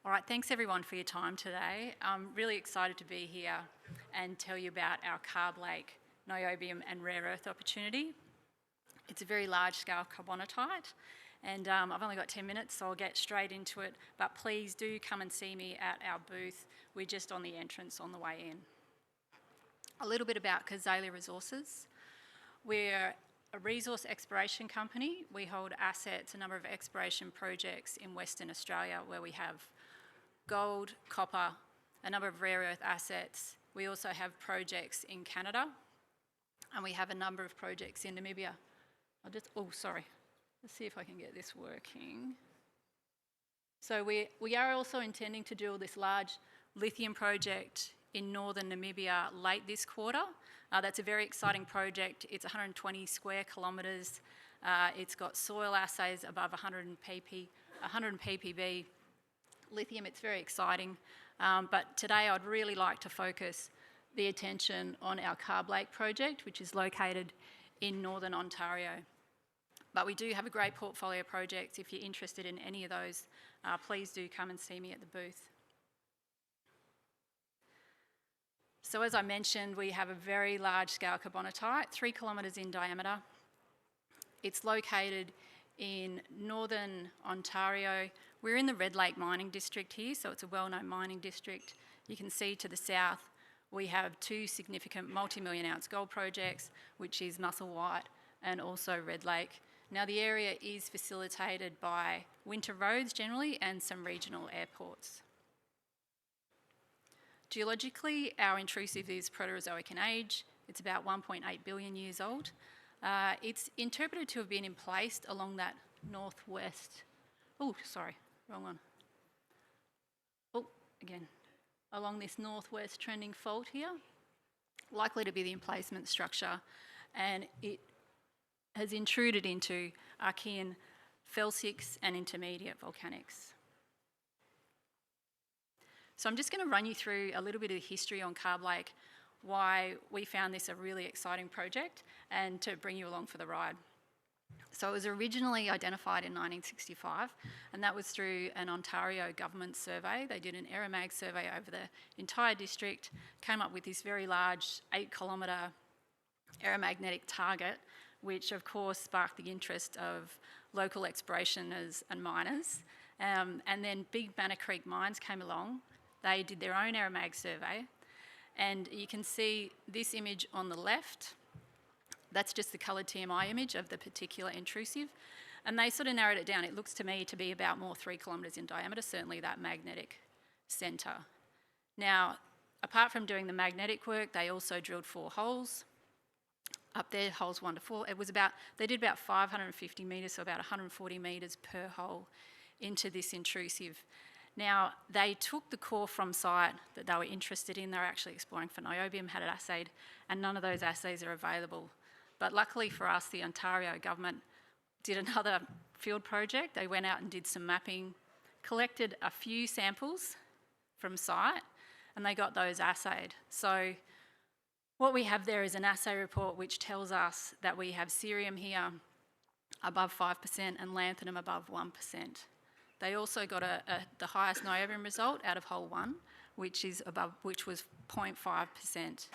All right, thanks everyone for your time today. I'm really excited to be here and tell you about our Carb Lake niobium and rare earth opportunity. It's a very large-scale carbonatite, and I've only got 10 minutes, so I'll get straight into it. But please do come and see me at our booth. We're just on the entrance on the way in. A little bit about Cazaly Resources. We're a resource exploration company. We hold assets, a number of exploration projects in Western Australia where we have gold, copper, a number of rare earth assets. We also have projects in Canada, and we have a number of projects in Namibia. Let's see if I can get this working. So we are also intending to do this large lithium project in northern Namibia late this quarter. That's a very exciting project. It's 120 square kilometres. It's got soil assays above 100 ppb. Lithium, it's very exciting. But today I'd really like to focus the attention on our Carb Lake project, which is located in northern Ontario. But we do have a great portfolio of projects. If you're interested in any of those, please do come and see me at the booth. So as I mentioned, we have a very large-scale carbonatite, 3 kilometres in diameter. It's located in northern Ontario. We're in the Red Lake mining district here, so it's a well-known mining district. You can see to the south we have two significant multi-million ounce gold projects, which is Musselwhite and also Red Lake. Now the area is facilitated by winter roads generally and some regional airports. Geologically, our intrusive is Proterozoic in age. It's about 1.8 billion years old. It's interpreted to have been emplaced along that northwest, along this northwest trending fault here, likely to be the emplacement structure, and it has intruded into Archean felsics and intermediate volcanics. So I'm just going to run you through a little bit of the history on Carb Lake, why we found this a really exciting project, and to bring you along for the ride. So it was originally identified in 1965, and that was through an Ontario government survey. They did an aeromag survey over the entire district, came up with this very large 8-kilometre aeromagnetic target, which of course sparked the interest of local explorationers and miners. And then Big Banner Creek Mines came along. They did their own aeromag survey, and you can see this image on the left. That's just the coloured TMI image of the particular intrusive, and they sort of narrowed it down. It looks to me to be about more 3 kilometres in diameter, certainly that magnetic centre. Now, apart from doing the magnetic work, they also drilled 4 holes. Up there, holes 1 to 4. They did about 550 metres, so about 140 metres per hole into this intrusive. Now, they took the core from site that they were interested in. They were actually exploring for niobium, had it assayed, and none of those assays are available. But luckily for us, the Ontario government did another field project. They went out and did some mapping, collected a few samples from site, and they got those assayed. So what we have there is an assay report which tells us that we have cerium here above 5% and lanthanum above 1%. They also got the highest niobium result out of hole 1, which was 0.5%.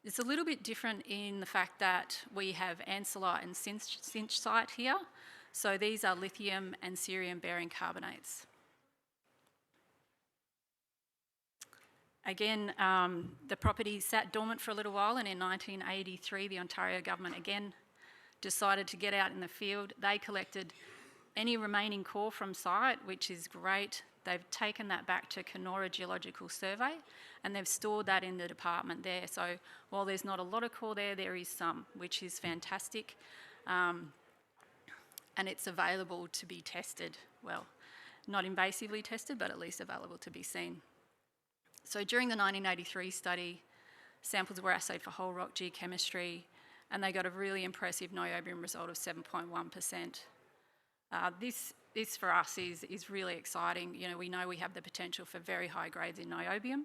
It's a little bit different in the fact that we have ansilite and cinchite here. So these are lithium and cerium-bearing carbonates. Again, the property sat dormant for a little while, and in 1983, the Ontario government again decided to get out in the field. They collected any remaining core from site, which is great. They've taken that back to Kenora Geological Survey, and they've stored that in the department there. So while there's not a lot of core there, there is some, which is fantastic. And it's available to be tested. Well, not invasively tested, but at least available to be seen. So during the 1983 study, samples were assayed for whole rock geochemistry, and they got a really impressive niobium result of 7.1%. This for us is really exciting. You know, we know we have the potential for very high grades in niobium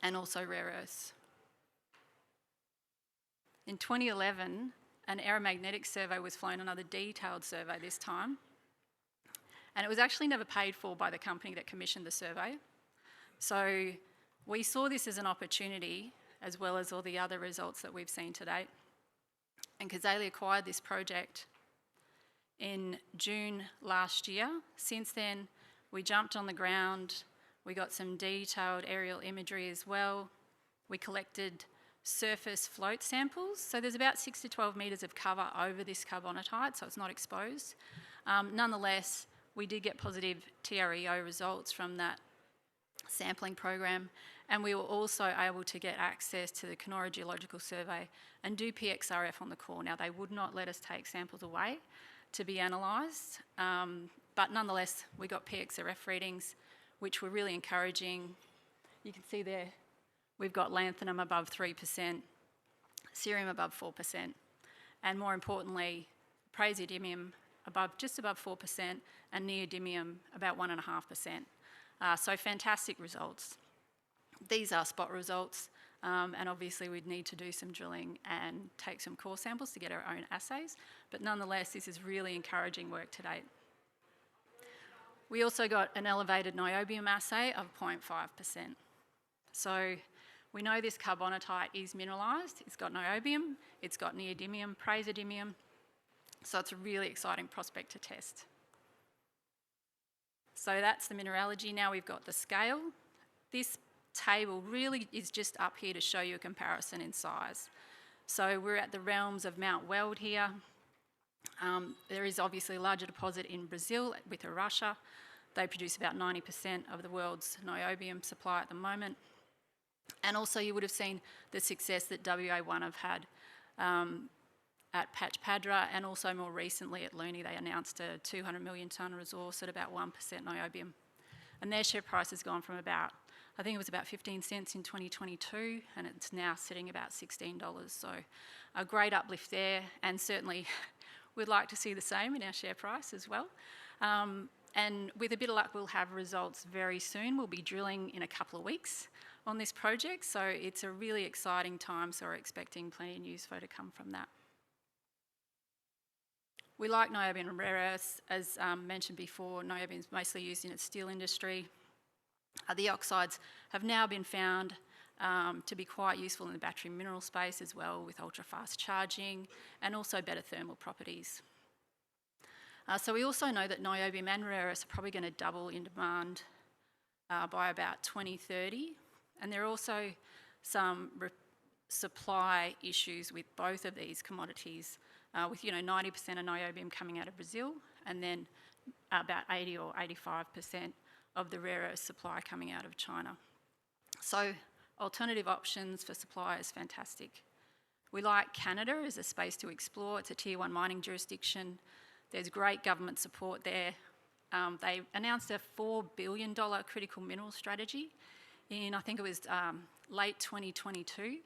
and also rare earths. In 2011, an aeromagnetic survey was flown, another detailed survey this time, And it was actually never paid for by the company that commissioned the survey. So we saw this as an opportunity, as well as all the other results that we've seen to date. And Cazaly acquired this project in June last year. Since then, we jumped on the ground. We got some detailed aerial imagery as well. We collected surface float samples. So there's about 6 to 12 metres of cover over this carbonatite, so it's not exposed. Nonetheless, we did get positive TREO results from that sampling program, and we were also able to get access to the Kenora Geological Survey and do PXRF on the core. Now, they would not let us take samples away to be analysed, but nonetheless, we got PXRF readings, which were really encouraging. You can see there, we've got lanthanum above 3%, cerium above 4%, and more importantly, praseodymium just above 4%, and neodymium about 1.5%. So fantastic results. These are spot results, and obviously we'd need to do some drilling and take some core samples to get our own assays, but nonetheless, this is really encouraging work to date. We also got an elevated niobium assay of 0.5%. So we know this carbonatite is mineralised. It's got niobium, it's got neodymium, praseodymium, so it's a really exciting prospect to test. So that's the mineralogy. Now we've got the scale. This table really is just up here to show you a comparison in size. So we're at the realms of Mount Weld here. There is obviously a larger deposit in Brazil with Russia. They produce about 90% of the world's niobium supply at the moment. And also you would have seen the success that WA1 have had at Patch Padra, and also more recently at Looney, they announced a 200 million tonne resource at about 1% niobium. And their share price has gone from about, I think it was about 15 cents in 2022, and it's now sitting about $16. So a great uplift there, and certainly we'd like to see the same in our share price as well. And with a bit of luck, we'll have results very soon. We'll be drilling in a couple of weeks on this project, so it's a really exciting time, so we're expecting plenty of news flow to come from that. We like niobium and rare earths. As mentioned before, niobium is mostly used in its steel industry. The oxides have now been found to be quite useful in the battery mineral space as well, with ultra-fast charging and also better thermal properties. So we also know that niobium and rare earths are probably going to double in demand by about 2030, and there are also some supply issues with both of these commodities, with 90% of niobium coming out of Brazil, and then about 80 or 85% of the rare earth supply coming out of China. So alternative options for supply is fantastic. We like Canada as a space to explore. It's a tier 1 mining jurisdiction. There's great government support there. They announced a $4 billion critical mineral strategy in, I think it was late 2022.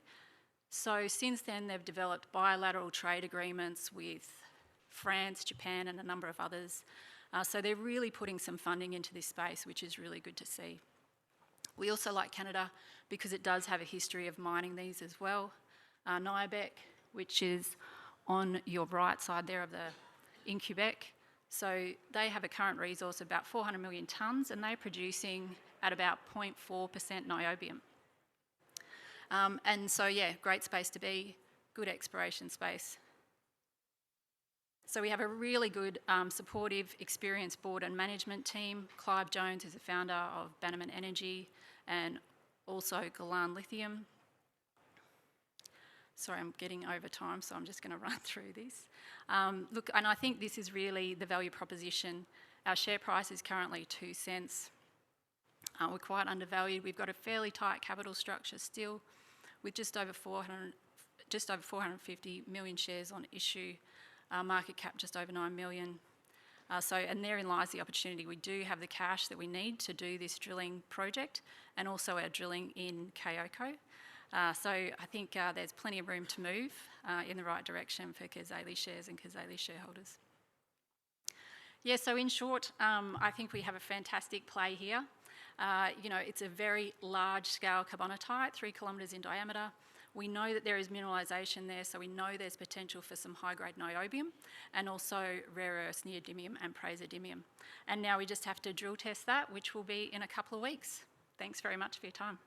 So since then, they've developed bilateral trade agreements with France, Japan, and a number of others. So they're really putting some funding into this space, which is really good to see. We also like Canada because it does have a history of mining these as well. Niobec, which is on your right side there of in Quebec. So they have a current resource of about 400 million tonnes, and they're producing at about 0.4% niobium. And so, yeah, great space to be, good exploration space. So we have a really good, supportive, experienced board and management team. Clive Jones is the founder of Bannerman Energy and also Galan Lithium. Sorry, I'm getting over time, so I'm just going to run through this. Look, and I think this is really the value proposition. Our share price is currently 2 cents. We're quite undervalued. We've got a fairly tight capital structure still, with just over 450 million shares on issue, market cap just over 9 million. And therein lies the opportunity. We do have the cash that we need to do this drilling project, and also our drilling in Kayoko. So I think there's plenty of room to move in the right direction for Cazaly shares and Cazaly shareholders. Yeah, so in short, I think we have a fantastic play here. It's a very large-scale carbonatite, 3 kilometres in diameter. We know that there is mineralisation there, so we know there's potential for some high-grade niobium and also rare earths, neodymium and praseodymium. And now we just have to drill test that, which will be in a couple of weeks. Thanks very much for your time.